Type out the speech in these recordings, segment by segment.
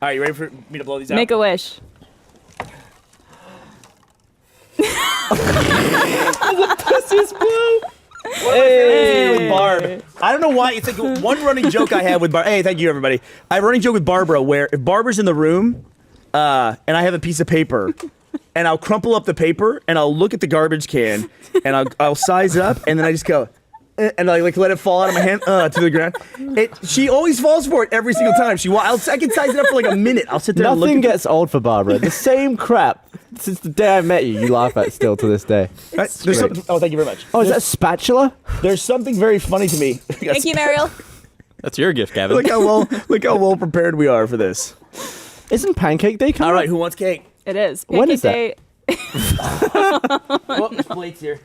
All right, you ready for me to blow these out? Make a wish. Hey. With Barb. I don't know why. It's like one running joke I have with Barb. Hey, thank you, everybody. I have a running joke with Barbara where if Barbara's in the room and I have a piece of paper and I'll crumple up the paper and I'll look at the garbage can and I'll size it up and then I just go, and I like let it fall out of my hand to the ground. She always falls for it every single time. I can size it up for like a minute. I'll sit there and look Nothing gets old for Barbara. The same crap since the day I met you. You laugh at still to this day. Right, thank you very much. Oh, is that a spatula? There's something very funny to me. Thank you, Mariel. That's your gift, Gavin. Look how well prepared we are for this. Isn't Pancake Day coming? All right, who wants cake? It is. When is Day. Oh, there's plates here.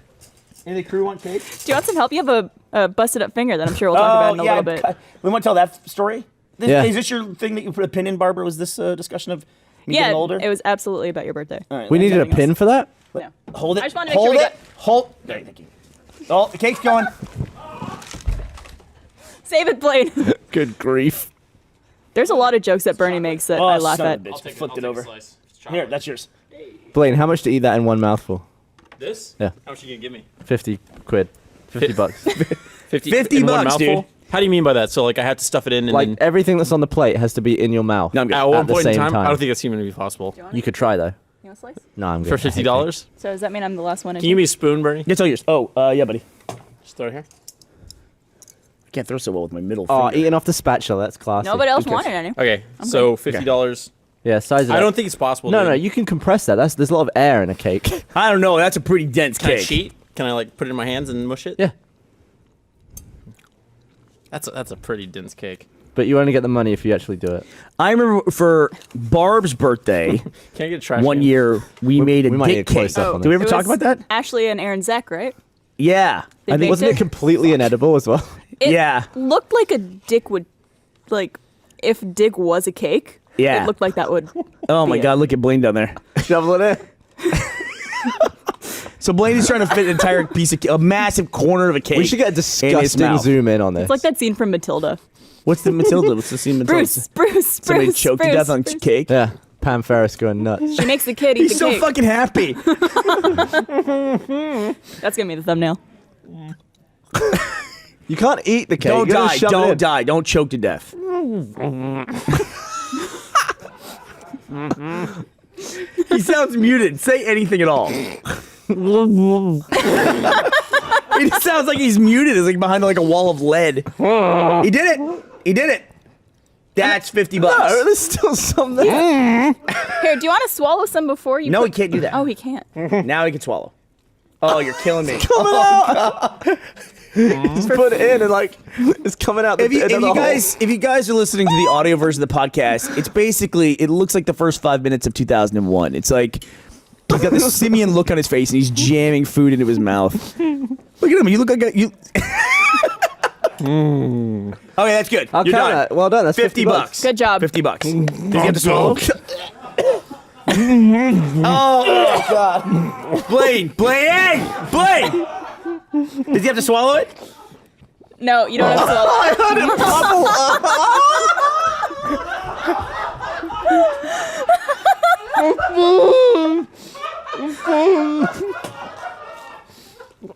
Any of the crew want cake? Do you want some help? You have a busted up finger that I'm sure we'll talk about in a little bit. We want to tell that story? Yeah. Is this your thing that you put a pin in, Barbara? Was this a discussion of me getting older? It was absolutely about your birthday. All right, We needed a Nothing pin else. for that? No. Hold it. I just wanted to make Hold sure we it. Hold. There, thank you. Oh, the cake's going. Save it, Blaine. Good grief. There's a lot of jokes that Bernie makes that I laugh son at. of a bitch. Flipped it over. Here, that's yours. Blaine, how much to eat that in one mouthful? This? Yeah. How much you gonna give me? 50 quid. 50 bucks. 50 50 in one bucks, mouthful? dude. How do you mean by that? So like I have to stuff it in and Like then everything that's on the plate has to be in your mouth. No, I'm good. at one the point in same time? time. I don't think that's even gonna be possible. You could try though. You want a slice? No, I'm good. For $50? So does that mean I'm the last one? Can you give me a spoon, Bernie? It's all yours. Oh, yeah, buddy. Just throw it here. I can't throw so well with my middle Oh, finger. eating off the spatula. That's classy. Nobody else Okay. wanted any. Okay, so $50. Yeah, size it I up. don't think it's possible. No, dude. no, you can compress that. There's a lot of air in a cake. I don't know. That's a pretty dense Can I cake. cheat? Can I like put it in my hands and mush it? Yeah. That's a pretty dense cake. But you only get the money if you actually do it. I remember for Barb's birthday, Can I get a trash one can? year we made a we might need dick to close cake. up on Did we this. ever talk about that? Ashley and Aaron Zek, right? Yeah. They I think baked Wasn't it it? completely inedible as well? It Yeah. looked like a dick would, like, if dick was a cake. Yeah. It looked like that would. Oh my be it. God! Look at Blaine down there. Shovel it in. So Blaine is trying to fit an entire piece of a massive corner of a cake. We should get a in his disgusting mouth. zoom in on this. It's like that scene from Matilda. What's the Matilda? What's the scene? Matilda? Bruce. Somebody choked to death on Bruce. cake. Yeah, Pam Ferris going nuts. She makes the kid eat He's the so cake. fucking happy. That's gonna be the thumbnail. You can't eat the cake. Don't You gotta die. shove it Don't in. die. Don't choke to death. He sounds muted. Say anything at all. It sounds like he's muted. It's like behind like a wall of lead. He did it. He did it. That's $50. No, there's still some there. Here, do you want to swallow some before you? No, he can't do that. Oh, he can't. Now he can swallow. Oh, you're killing me. Coming out. Just put it in and like it's coming out. If you guys are listening to the audio version of the podcast, it's basically it looks like the first 5 minutes of 2001. It's like he's got this simian look on his face and he's jamming food into his mouth. Look at him. You look like you. Okay, that's good. I'll You're count done. that. Well done. That's $50. Good job. $50. Did you have to swallow? Oh God, Blaine, Blaine. Did you have to swallow it? No, you don't have to swallow.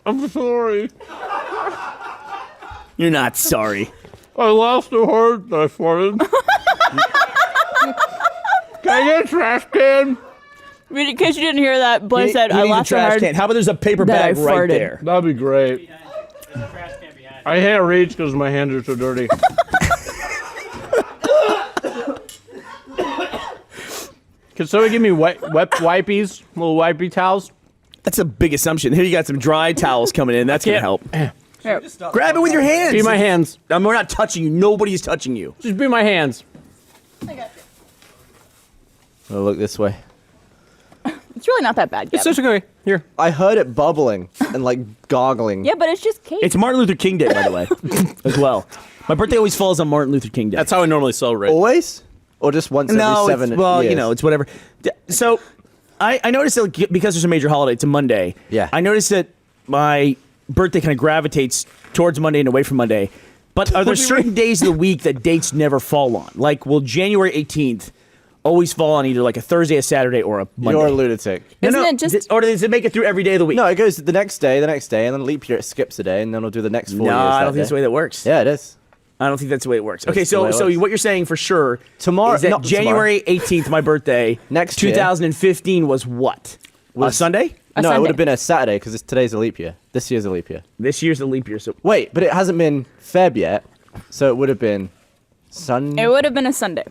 I'm sorry. You're not sorry. I laughed so hard that I farted. Can I get a trash can? In case you didn't hear that, Blaine said, You "I need a laughed so trash hard." can. How about there's a paper that I bag right farted. there? That'd be great. I can't reach because my hands are so dirty. Can somebody give me wet wipies? Little wipey towels? That's a big assumption. Here you got some dry towels coming in. That's gonna help. Here. Grab it with your hands. Be my hands. We're not touching you. Nobody's touching you. Just be my hands. Oh, look this way. It's really not that bad, It's Gavin. such a good. Here. I heard it bubbling and like gargling. Yeah, but it's just cake. It's Martin Luther King Day, by the way, as well. My birthday always falls on Martin Luther King Day. That's how I normally celebrate. Always? Or just once every no, 7 it's, well, years? you know, it's whatever. So, I noticed that because there's a major holiday, it's a Monday. Yeah. I noticed that my birthday kind of gravitates towards Monday and away from Monday. But are there certain days of the week that dates never fall on? Like, will January 18th always fall on either like a Thursday, a Saturday, or a Monday. You're a lunatic. Isn't it just- Or does it make it through every day of the week? No, it goes the next day, and then leap year it skips a day, and then we'll do the next 4 No, years. I don't that think that's the day. way that works. Yeah, it is. I don't think that's the way it works. Okay, That's the way so it works. what you're saying for sure Tomorrow- is that not January 18th, my birthday, Next year. 2015 was what? A Sunday? A No, it Sunday. would have been a Saturday because today's a leap year. This year's a leap year. This year's a leap year, so Wait, but it hasn't been Feb yet, so it would have been It would have been a Sunday.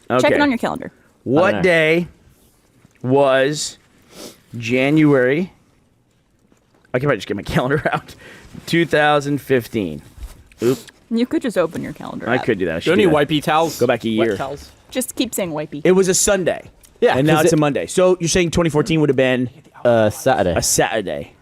okay. Check it on your calendar. What know. day was January? I can probably just get my calendar out. 2015. Oop, You could just open your calendar. I app. could do that. I Do should you do need that. wipey towels? Go back a year. Wet towels? Just keep saying wipey. It was a Sunday. Yeah, And now 'cause it's a it- Monday. So you're saying 2014 would have been Saturday. a Saturday.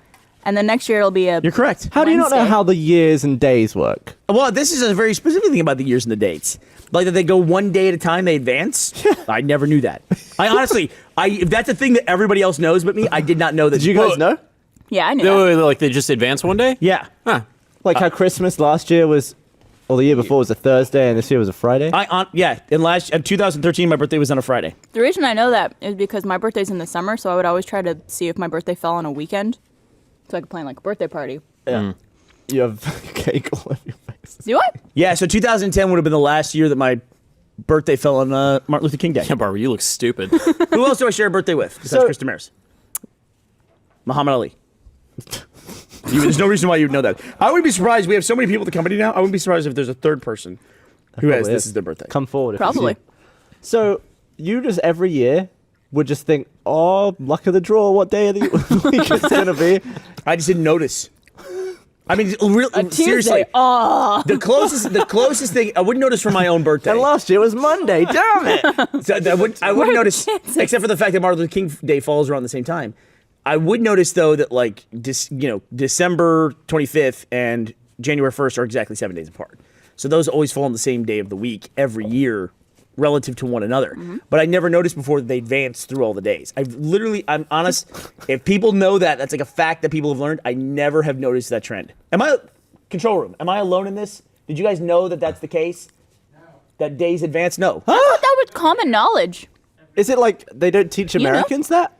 And then next year it'll be a. You're correct. How do you not know Wednesday. how the years and days work? Well, this is a very specific thing about the years and the dates. Like that they go one day at a time, they advance. I never knew that. I honestly, if that's a thing that everybody else knows but me, I did not know that. Did you guys know? Yeah, I knew. No, that. like they just advance one day? Yeah. Huh. Like how Christmas last year was, or the year before was a Thursday, and this year was a Friday. Yeah. In 2013, my birthday was on a Friday. The reason I know that is because my birthday's in the summer, so I would always try to see if my birthday fell on a weekend, so I could plan like a birthday party. Yeah. You have cake all over your face. Do I? Yeah. So 2010 would have been the last year that my birthday fell on Martin Luther King Day. Yeah, Barbara, you look stupid. Who else do I share a birthday with? Besides So- Chris Damaris. Muhammad Ali. There's no reason why you would know that. I wouldn't be surprised. We have so many people at the company now. I wouldn't be surprised if there's a third person who has Probably this is their birthday. Come forward. if you Probably. see. So you just every year would just think, oh, luck of the draw, what day of the week it's gonna be. I just didn't notice. I mean, seriously, Tuesday. Oh. the closest thing I wouldn't notice for my own birthday. And last year was Monday. Damn it! So I wouldn't What notice, chances? except for the fact that Martin Luther King Day falls around the same time. I would notice though that like December 25th and January 1st are exactly 7 days apart. So those always fall on the same day of the week every year, relative to one another. But I never noticed before that they advance through all the days. I'm honest. If people know that, that's like a fact that people have learned. I never have noticed that trend. Control room? Am I alone in this? Did you guys know that that's the case? No. That days advance? No. I thought that was common knowledge. Is it like they don't teach know? Americans that?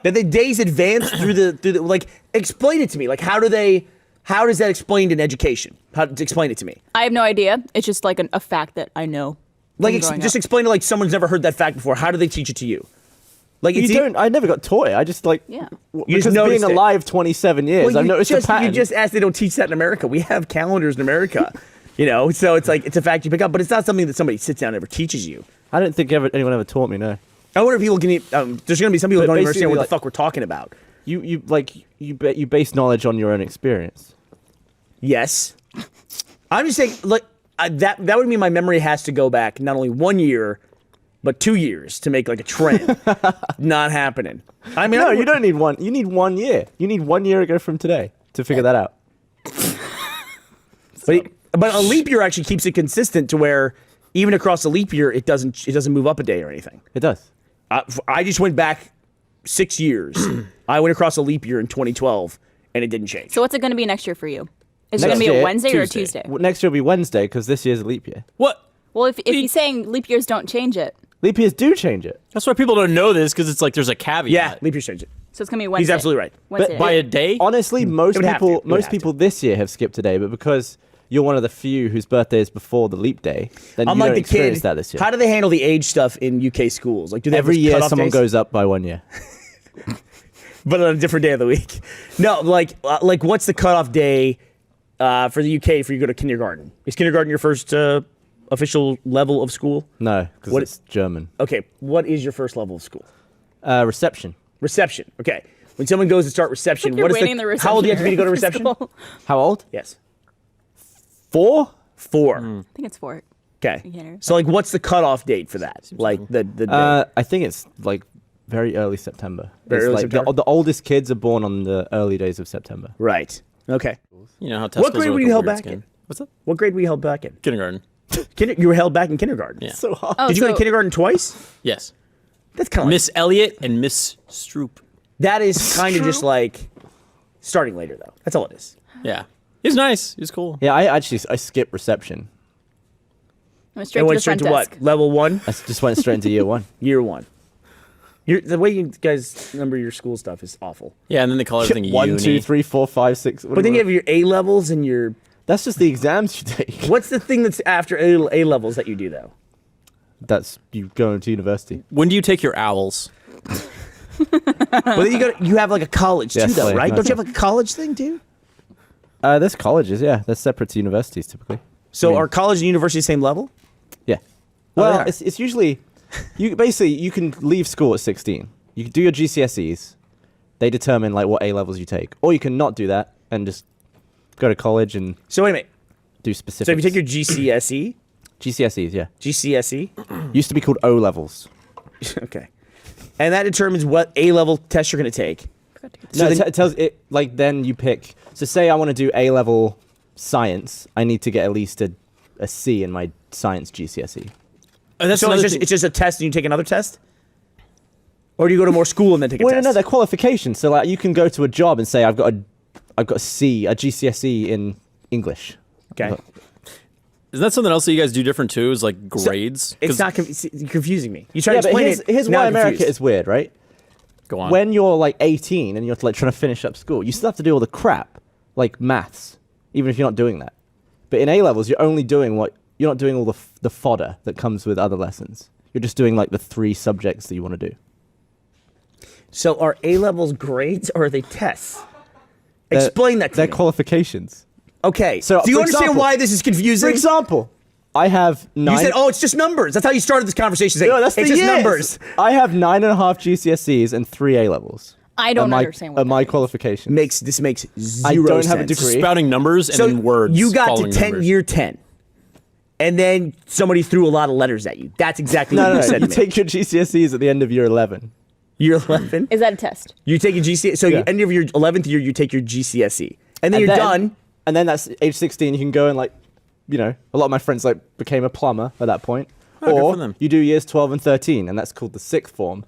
That the days advance through the like. Explain it to me. Like how does that explained in education? Explain it to me. I have no idea. It's just like a fact that I know. Like from growing just up. explain it like someone's never heard that fact before. How do they teach it to you? Like You it's don't. I never got taught it. I just like. Yeah. Because being noticed it. alive 27 years, Well, I've noticed a pattern. you just asked. They don't teach that in America. We have calendars in America. So it's like it's a fact you pick up, but it's not something that somebody sits down and ever teaches you. I don't think anyone ever taught me. No. I wonder if people can. There's going to be some people who But don't even understand basically, what the like- fuck we're talking about. You base knowledge on your own experience. Yes, I'm just saying. Like that would mean my memory has to go back not only 1 year, but 2 years to make like a trend. Not happening. I mean, No, you don't need one. You need 1 year. You need 1 year ago from today to figure that out. But a leap year actually keeps it consistent to where even across a leap year, it doesn't move up a day or anything. It does. I just went back 6 years. I went across a leap year in 2012, and it didn't change. So what's it going to be next year for you? Is it Next going to be a year, Wednesday or a Tuesday. Tuesday? Next year will be Wednesday because this year's a leap year. What? Well, if he's saying leap years don't change it, Leap years do change it. That's why people don't know this, because it's like there's a caveat. Yeah, leap years change it. so it's going to be Wednesday. He's absolutely right. Wednesday. By a day? Honestly, most would have to. people It would have people this year have skipped a day, but because you're one of the few whose birthday is before the leap day, then you Unlike don't the experience kid, that this year. how do they handle the age stuff in UK schools? Like, do they have Every those year cutoff someone days? goes up by 1 year. But on a different day of the week. No, like what's the cutoff day for the UK for you to go to kindergarten? Is kindergarten your first official level of school? No, because What- it's German. Okay, what is your first level of school? Reception. Reception. Okay, when someone goes to start reception, You're what is waiting the how old do you have to be to go to reception reception? for school. How old? Yes, 4? 4. I think it's 4. Okay, Yeah. so like, what's the cutoff date for that? Like the day. I think it's like very early September. Very It's early like September? The oldest kids are born on the early days of September. Right. Okay. You know how What testicles grade are were like you a held weird back skin. in? What's up? What grade were you held back in? Kindergarten. You were held back in kindergarten. Yeah. So hard. Oh, Did you go so to kindergarten twice? Yes. That's kind of Miss Elliott and Miss Stroop. that is kind of just like starting later though. That's all it is. Yeah. He's nice. He's cool. Yeah, I skip reception. Went straight And to went the straight front to desk. what? Level 1? I just went straight into year 1. Year 1. The way you guys number your school stuff is awful. Yeah, and then they call everything 1, uni. 2, 3, 4, 5, 6. But then you have your A levels and your. That's just the exams you take. What's the thing that's after A levels that you do though? That's you going to university. When do you take your owls? Well, then you have like a college too, Yes, though, like, right? Don't you okay. have like a college thing too? There's colleges, yeah. They're separate to universities typically. So I mean- are college and university the same level? Yeah. Oh, they Well, are. it's usually you can leave school at 16. You can do your GCSEs. They determine like what A levels you take, or you can not do that and just go to college and So wait a minute. do specifics. So if you take your GCSE, GCSEs, yeah, GCSE, used to be called O levels. okay, and that determines what A level test you're going to take. So then- it tells it like then you pick. So say I want to do A level science, I need to get at least a C in my science GCSE. That's So another it's thing. just a test and you take another test? Or do you go to more school and then take a Well, no, test? no, they're qualifications. So like you can go to a job and say I've got a C, a GCSE in English. Okay. Isn't that something else that you guys do different too? Is like grades? It's 'Cause- not you're confusing me. You try Yeah, to but explain here's it. now why I'm America confused. is weird, right? Go on. When you're like 18 and you're like trying to finish up school, you still have to do all the crap, like maths, even if you're not doing that. But in A levels, you're only doing you're not doing all the fodder that comes with other lessons. You're just doing like the 3 subjects that you want to do. So are A levels grades or are they tests? They're- Explain that to They're me. qualifications. Okay. So, do you for understand example- why this is confusing? For example, I have 9. You said, "Oh, it's just numbers." That's how you started this conversation. Saying, no, that's it's the just years. numbers. I have 9.5 GCSEs and 3 A levels. I don't Are my- understand what are that my means. qualifications. This makes I zero don't sense. have a degree. spouting numbers and So then words. you got to following 10 numbers. year 10, and then somebody threw a lot of letters at you. That's exactly No, what no, you no. said You to me. take your GCSEs at the end of year 11. Year 11. Is that a test? You take a GCSE. So Yeah. you end of your 11th year, you take your GCSE, and then you're done. And then that's age 16. You can go and like, a lot of my friends like became a plumber at that point. Oh, good or for them. you do years 12 and 13, and that's called the 6th form.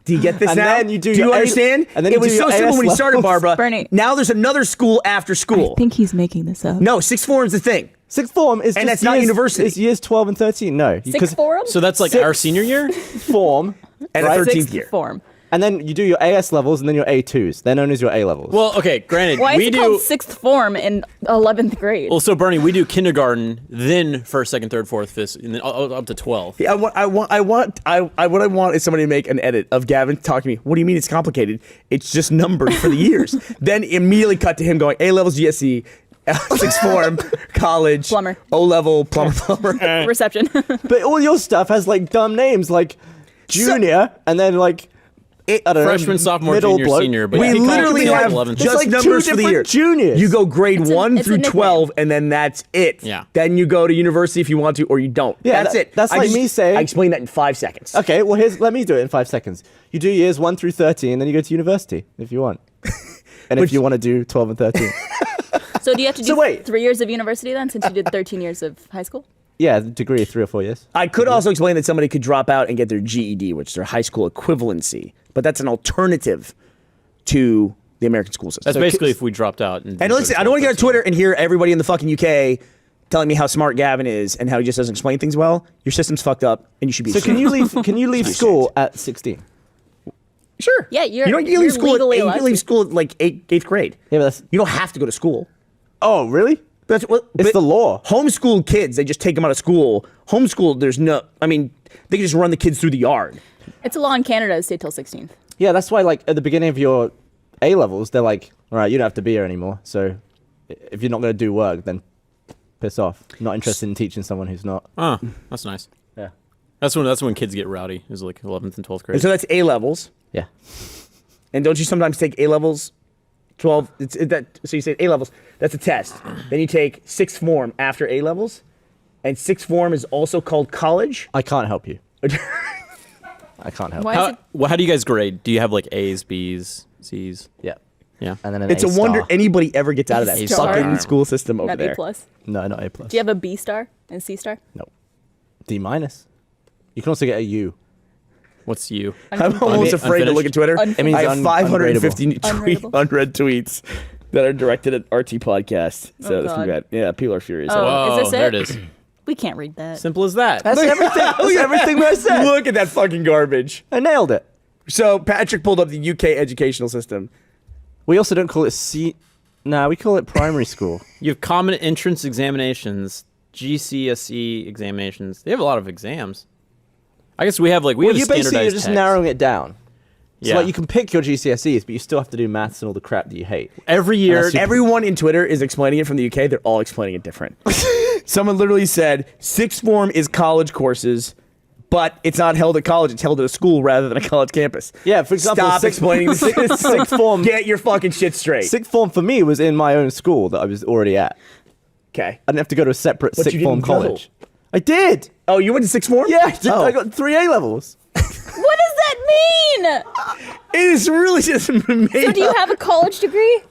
Do you get this And now? then you do do you your A- understand? and then it you was do so your simple AS when you started, levels. Barbara. Burnie. Now there's another school after school. I think he's making this up. No, sixth form's the thing. 6th form is And just that's not years- university. It's years 12 and 13. No, Sixth form? So that's like our senior year? form, And right? a 13th Sixth year. form. And then you do your AS levels and then your A2s. They're known as your A levels. Well, okay, granted, Why is we it do. called sixth form in 11th grade? Well, so Bernie, we do kindergarten, then first, second, third, fourth, fifth, and then up to 12. Yeah, what I want is somebody to make an edit of Gavin talking to me. What do you mean it's complicated? It's just numbers for the years. Then immediately cut to him going A levels GSE, sixth form, college, Plumber. O level, plumber. Reception. But all your stuff has like dumb names like junior and then like I don't know, Freshman, sophomore, middle junior, bloke. senior. But We yeah, college literally would be like have 11th. There's just like two numbers for the year. different juniors. You go grade It's a- 1 it's a through nickname. 12, and then that's it. Yeah. Then you go to university if you want to, or you don't. Yeah, that's that- it. that's I like me saying- I explained that in 5 seconds. Okay, well let me do it in 5 seconds. You do years 1 through 13, then you go to university if you want. And if you want to do 12 and 13. So do you have to do So wait. 3 years of university then, since you did 13 years of high school? Yeah, degree of 3 or 4 years. I could also explain that somebody could drop out and get their GED, which is their high school equivalency, but that's an alternative to the American school system. That's basically if we dropped out. And listen, I don't want to get on Twitter and hear everybody in the fucking UK telling me how smart Gavin is and how he just doesn't explain things well. Your system's fucked up, and you should be. So can ashamed. you leave school at 16? Sure. Yeah, you're- You don't. You you're leave school. legally You allowed can leave to. school at like eighth grade. Yeah, but that's You don't have to go to school. Oh, really? That's what It's the law. Homeschooled kids, they just take them out of school. Homeschooled, there's no. I mean, they can just run the kids through the yard. It's a law in Canada to stay till 16th. Yeah, that's why like at the beginning of your A levels, they're like, all right, you don't have to be here anymore. So if you're not going to do work, then piss off. Not interested in teaching someone who's not. Oh, that's nice. Yeah. That's when kids get rowdy. Is like 11th and 12th grade. And so that's A levels. Yeah. And don't you sometimes take A levels? 12. So you say A levels. That's a test. Then you take sixth form after A levels, and sixth form is also called college. I can't help you. I can't help. Why is it? How do you guys grade? Do you have like A's, B's, C's? Yeah. Yeah. And then an It's A a wonder star. anybody ever gets out of that A star. fucking school system over Not there. A plus. No, not A plus. Do you have a B star and C star? No. D minus. You can also get a U. What's you? I'm almost afraid to look at Twitter. It means I have 550 Unreadable. unread tweets that are directed at RT podcast. So Oh, that's God. bad. Yeah, people are furious. Oh, Whoa, is this there it? it is. We can't read that. Simple as that. That's everything. That's everything that I said. Look at that fucking garbage. I nailed it. So Patrick pulled up the UK educational system. We also don't call it Nah, we call it primary school. You have common entrance examinations, GCSE examinations. They have a lot of exams. I guess we have like we have you basically standardized you're just text. narrowing it down. So Yeah. like you can pick your GCSEs, but you still have to do maths and all the crap that you hate. Every year. Unless you- Everyone in Twitter is explaining it from the UK. They're all explaining it different. Someone literally said sixth form is college courses, but it's not held at college. It's held at a school rather than a college campus. Yeah, for example, Stop explaining the sixth form. Get your fucking shit straight. Sixth form for me was in my own school that I was already at. Okay. I didn't have to go to a separate But sixth you form didn't go. college. I did. Oh, you went to sixth form? Yeah, I did. Oh. I got 3 A levels. What does that mean? It is really just made So do you have a college degree?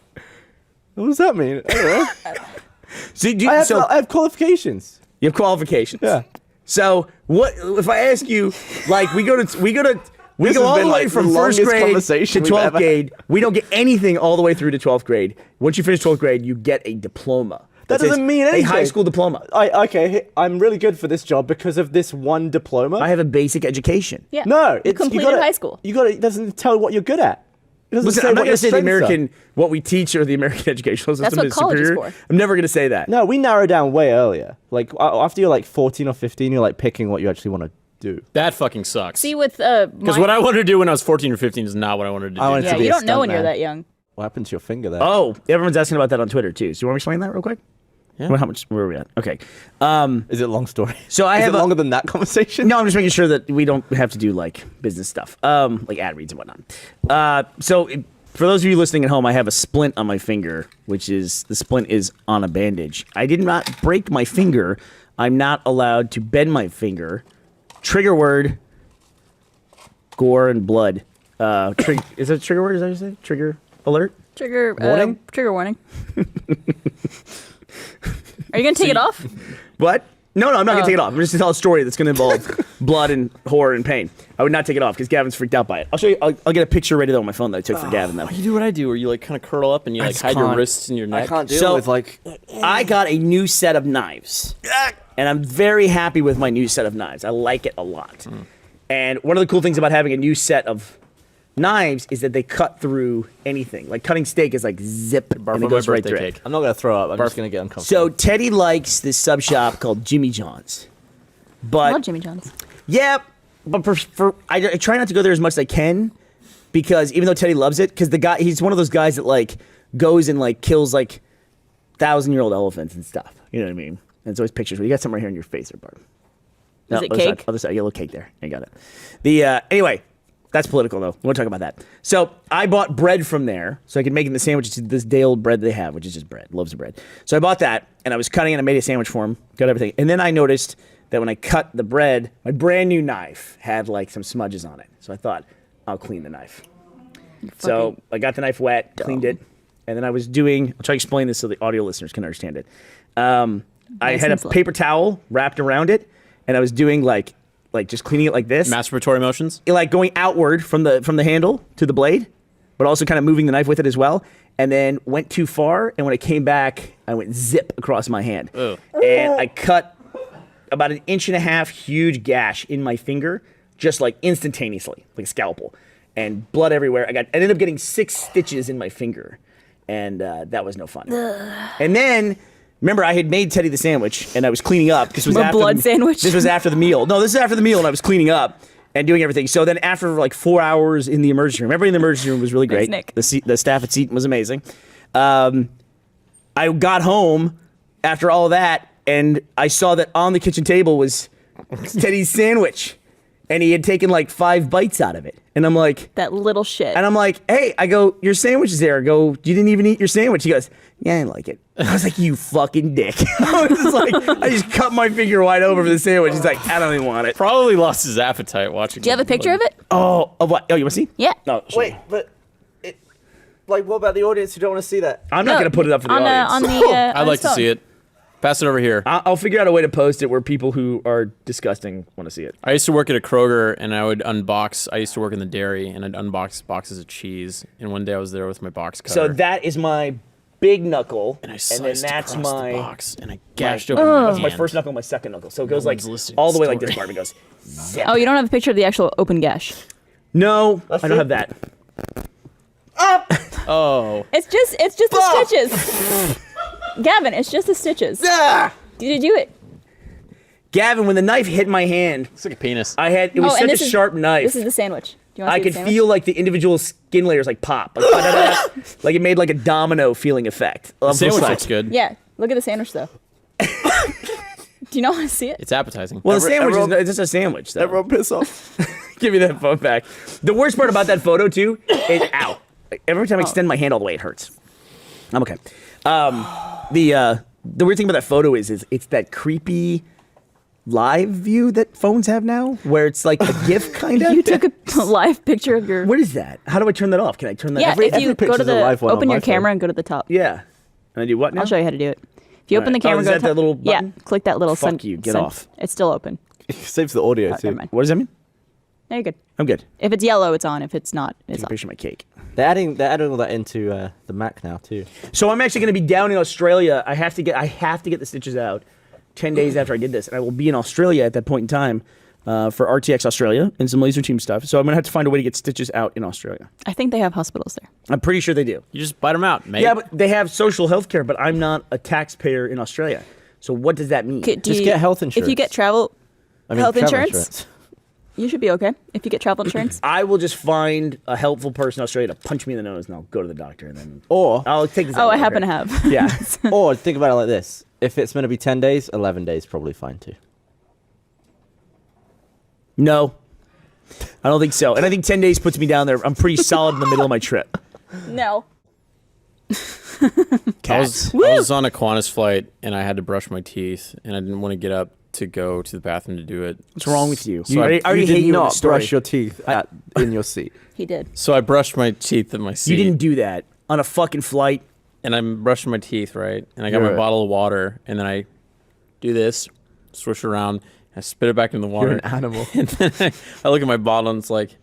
What does that mean? I don't know. So, I have qualifications. you have qualifications. Yeah. So what if I ask you, like, we go This all has the been, way like, from the first longest grade to conversation we've 12th ever grade. We don't get anything all the way through to 12th grade. Once you finish 12th grade, you get a diploma. That says doesn't mean anything. A high school diploma. Okay, I'm really good for this job because of this one diploma. I have a basic education. Yeah. No, You completed high school. It doesn't tell what you're good at. It doesn't Listen, say I'm not what going your to say the strengths are. American, what we teach or the American educational system what is college is superior. for. I'm never going to say that. No, we narrow down way earlier. Like after you're like 14 or 15, you're like picking what you actually want to do. That fucking sucks. See, with Because what I wanted to do when I was 14 or 15 is not what I wanted to do. I wanted yeah, to be you a don't know when you're stuntman. that young. What happened to your finger there? Oh, everyone's asking about that on Twitter, too. So you want me to explain that real quick? Yeah. Well, where are we at? Okay. Is it a long story? So I Is have it a- longer than that conversation? No, I'm just making sure that we don't have to do like business stuff, like ad reads and whatnot. For those of you listening at home, I have a splint on my finger, the splint is on a bandage. I did not break my finger. I'm not allowed to bend my finger. Trigger word: gore and blood. Is that a trigger word? Is that what you say? Trigger alert? Trigger Warning? Trigger warning. Are you gonna take it off? What? No, I'm not gonna take it off. I'm just gonna tell a story that's gonna involve blood and horror and pain. I would not take it off because Gavin's freaked out by it. I'll show you. I'll get a picture ready though on my phone that I took for Gavin though. You do what I do, where you like kind of curl up and you like hide your wrists in your neck. deal So- with like. I got a new set of knives, and I'm very happy with my new set of knives. I like it a lot. And one of the cool things about having a new set of knives is that they cut through anything. Like cutting steak is like zip, Barf and it on goes my right birthday through it. cake. I'm not gonna throw up. I'm just gonna get uncomfortable. So Teddy likes this sub shop called Jimmy John's, I but love Jimmy John's. yeah, but I try not to go there as much as I can because even though Teddy loves it, because he's one of those guys that like goes and like kills like 1,000-year-old elephants and stuff. You know what I mean? And it's always pictures. You got something right here in your face, there, Barb. Is it other cake? Side, other side, you got a little cake there. You got it. Anyway, that's political though. We won't talk about that. So I bought bread from there so I could make the sandwiches. This day-old bread they have, which is just bread. Loaves of bread. So I bought that and I was cutting and I made a sandwich for him. Got everything. And then I noticed that when I cut the bread, my brand new knife had like some smudges on it. So I thought, I'll clean the knife. So I got the knife wet, cleaned it, and then I was doing. I'll try to explain this so the audio listeners can understand it. I Nice had a and slow. paper towel wrapped around it, and I was doing like just cleaning it like this, Masturbatory motions. like going outward from the handle to the blade, but also kind of moving the knife with it as well. And then went too far, and when I came back, I went zip across my hand, Ugh. and I cut about 1.5 inch huge gash in my finger, just like instantaneously, like a scalpel, and blood everywhere. I ended up getting 6 stitches in my finger, and that was no fun. And then, remember, I had made Teddy the sandwich, and I was cleaning up. This was A after blood sandwich? This was after the meal. No, this is after the meal, and I was cleaning up and doing everything. So then, after like 4 hours in the emergency room, everybody in the emergency room was really great. Nick. The staff at Seton was amazing. I got home after all of that, and I saw that on the kitchen table was Teddy's sandwich, and he had taken like 5 bites out of it. And I'm like, That little shit. hey, I go, your sandwich is there. I go, you didn't even eat your sandwich. He goes, yeah, I didn't like it. I was like, you fucking dick. I was just like, I just cut my finger wide open for the sandwich. He's like, I don't even want it. Probably lost his appetite watching. Do you have a picture of it? Oh, of what? Oh, you want to see? Yeah. No, sure. Wait, but like, what about the audience who don't want to see that? I'm not going to put it up for the on audience. on the. I'd like to see it. Pass it over here. I'll figure out a way to post it where people who are disgusting want to see it. I used to work at a Kroger, and I would unbox. I used to work in the dairy, and I'd unbox boxes of cheese. And one day I was there with my box cutter. So that is my big knuckle, And I then sliced that's across my the box, and I gashed open my that's my hand. first knuckle, my second knuckle. So it goes No like one's listening all to the way like the this. story. Barbie goes. Zip. Oh, you don't have a picture of the actual open gash. No, I don't have that. Oh. It's just the stitches. Gavin, it's just the stitches. Did you do it? Gavin, when the knife hit my hand, It's like a penis. it was such a sharp knife. This is the sandwich. Do you want to I see could the sandwich? feel like the individual skin layers like pop, like, da-da-da. Like it made like a domino feeling effect. The sandwich looks good. Yeah, look at the sandwich though. Do you not want to see it? It's appetizing. Well, the sandwich everyone- is just a sandwich. Though. Everyone piss off. Give me that phone back. The worst part about that photo too is ow. Every time I extend my hand all the way, it hurts. I'm okay. The weird thing about that photo is it's that creepy live view that phones have now, where it's like a GIF kind of. You took a live picture of your. What is that? How do I turn that off? Can I turn that? Yeah, Every, if you go to picture's a the live one on open my your phone. camera and go to the top. yeah. And I do what now? I'll show you how to do it. If you open the Alright. camera, is go that to the top. the little Yeah, button? click that little. Fuck you, get off. It's still open. It saves the audio Oh, too. never mind. What does that mean? No, you're good. I'm good. If it's yellow, it's on. If it's not, Take it's a off. picture of my cake. They're adding all that into the Mac now too. So I'm actually going to be down in Australia. I have to get the stitches out 10 days after I did this, and I will be in Australia at that point in time for RTX Australia and some laser team stuff. So I'm going to have to find a way to get stitches out in Australia. I think they have hospitals there. I'm pretty sure they do. You just bite them out, mate. Yeah, but they have social health care, but I'm not a taxpayer in Australia. So what does that mean? Just get health If you insurance. get health travel insurance, you should be okay. If you get travel insurance, I will just find a helpful person in Australia to punch me in the nose, and I'll go to the doctor, and then Or I'll take this. oh, out I later. happen to have. Yeah. or think about it like this: if it's meant to be 10 days, 11 days probably fine too. No, I don't think so. And I think 10 days puts me down there. I'm pretty solid in the middle of my trip. No. I was on a Qantas flight, and I had to brush my teeth, and I didn't want to get up to go to the bathroom to do it. What's wrong with you? So I already you hate did you in not this story. brush your teeth in your seat. He did. So I brushed my teeth in my seat. You didn't do that on a fucking flight. And I'm brushing my teeth, right? And I got You're my a- bottle of water, and then I do this, swish around, and I spit it back in the water. You're an animal. And then I look at my bottle, and it's like,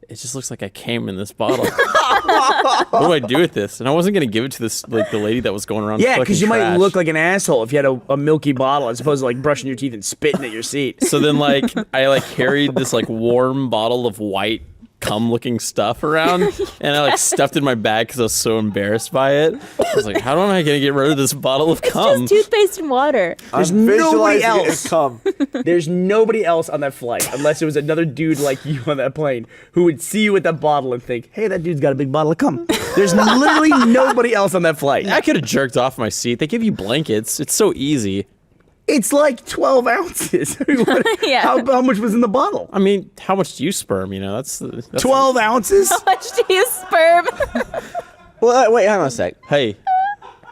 it just looks like I came in this bottle. What do I do with this? And I wasn't gonna give it to this the lady that was going around. Yeah, because you might trash. look like an asshole if you had a milky bottle as opposed to like brushing your teeth and spitting at your seat. So then, like, I carried this warm bottle of white cum-looking stuff around, and I stuffed it in my bag because I was so embarrassed by it. I was like, how am I gonna get rid of this bottle of cum? Just toothpaste and water. There's I'm nobody visualizing it else. as cum. There's nobody else on that flight unless it was another dude like you on that plane who would see you with that bottle and think, hey, that dude's got a big bottle of cum. There's literally nobody else on that flight. I could have jerked off my seat. They give you blankets. It's so easy. It's like 12 ounces. I mean, Yeah. how much was in the bottle? I mean, how much do you sperm? That's 12 ounces? How much do you sperm? Well, wait, hang on a sec. Hey,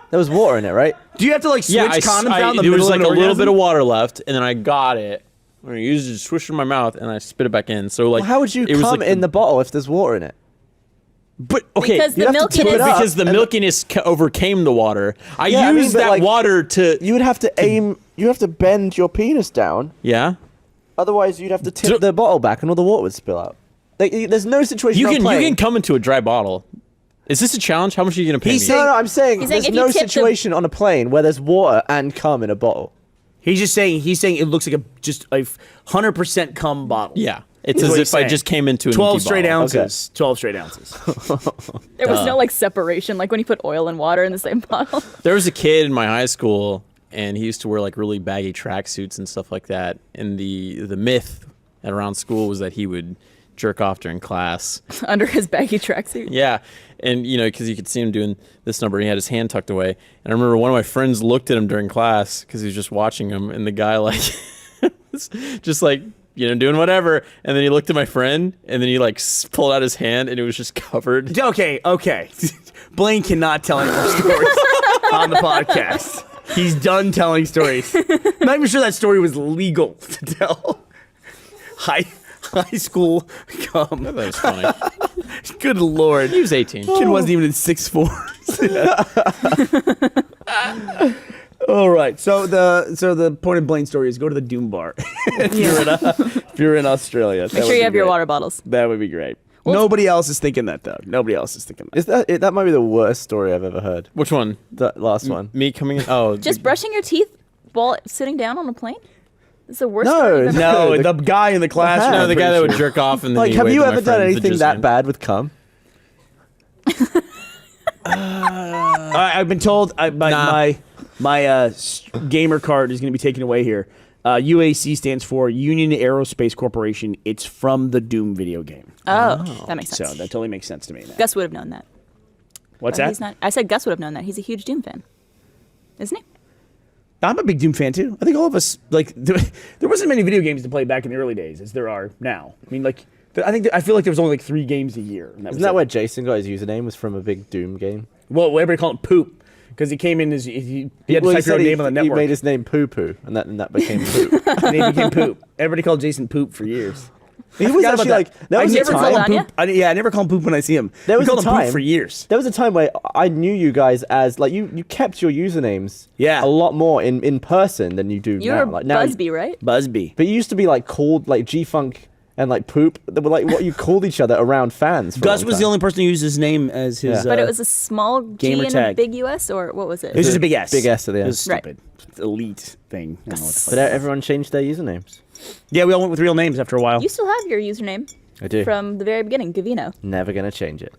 There was water in it, right? Do you have to switch condoms out in the there middle was of an a little orgasm? bit of water left, and then I got it. I used it to swish it in my mouth, and I spit it back in. So Well, how would you it was come in the bottle if there's water in it? But okay, Because you the have to tip milkiness. it up. because the milkiness overcame the water. I Yeah, I mean, used but, that water to. You would have to aim. You have to bend your penis down. Yeah. Otherwise, you'd have to tip So- the bottle back, and all the water would spill out. There's no situation. You on a can plane- come into a dry bottle. Is this a challenge? How much are you gonna pay me? No, I'm saying He's saying there's if you no tip the- situation on a plane where there's water and cum in a bottle. He's saying it looks like just a 100% cum bottle. Yeah, it's Is as what if he's I saying. just came into an 12 empty straight bottle. ounces. 12 straight ounces. There was no separation, like when you put oil and water in the same bottle. There was a kid in my high school, and he used to wear really baggy tracksuits and stuff like that. And the myth around school was that he would jerk off during class. Under his baggy tracksuit. Yeah, and because you could see him doing this number, he had his hand tucked away. And I remember one of my friends looked at him during class because he was just watching him, and the guy just doing whatever. And then he looked at my friend, and then he pulled out his hand, and it was just covered. Okay. Blaine cannot tell any more stories on the podcast. He's done telling stories. Not even sure that story was legal to tell. High school cum. That was funny. Good lord. He was 18. Kid wasn't even in 6'4". All right. So the point of Blaine's story is go to the Doom Bar if you're in Australia. Make sure you have your water bottles. That would be great. Nobody else is thinking that though. Nobody else is thinking that. Is that might be the worst story I've ever heard. Which one? That last one. Me coming in? Oh, Just brushing your teeth while sitting down on a plane? It's the worst No, story you've ever No, The- the guy in the classroom. no, the I'm guy that pretty would jerk off and then Like, he have waved you to my ever done friends anything just that went- bad with cum? I've been told Nah. my gamer card is going to be taken away here. UAC stands for Union Aerospace Corporation. It's from the Doom video game. Oh, that makes sense. So that totally makes sense to me now. Gus would have known that. What's But that? He's not. I said Gus would have known that. He's a huge Doom fan, isn't he? I'm a big Doom fan too. I think all of us like there wasn't many video games to play back in the early days as there are now. I mean, like I feel like there was only like 3 games a year. And Isn't that where Jason got his username? Was from a big Doom game? Well, everybody called him Poop because he came in as he had to Well, type your own name on the He network. made his name Poo Poo, and that became Poop. and he became Poop. Everybody called Jason Poop for years. He I was forgot actually about like that. there I was a never time. call him Lasagna? Poop. I never call him Poop when I see him. There We was a called him time Poop for years. There was a time where I knew you guys as like you kept your usernames Yeah. a lot more in person than you do You now. were Like now, Busby, right? Busby. but you used to be like called like G-Funk and like Poop. They were like what you called each other around fans. For a Gus long was time. the only person who used his name as his. Yeah. But it was a small G gamer and a tag. big US, or what was it? It was just a big S. Big S at the It end. was Right. stupid. It's elite thing. I don't know what the But fuck. everyone changed their usernames. Yeah, we all went with real names after a while. You still have your username I do. from the very beginning, Gavino. Never gonna change it.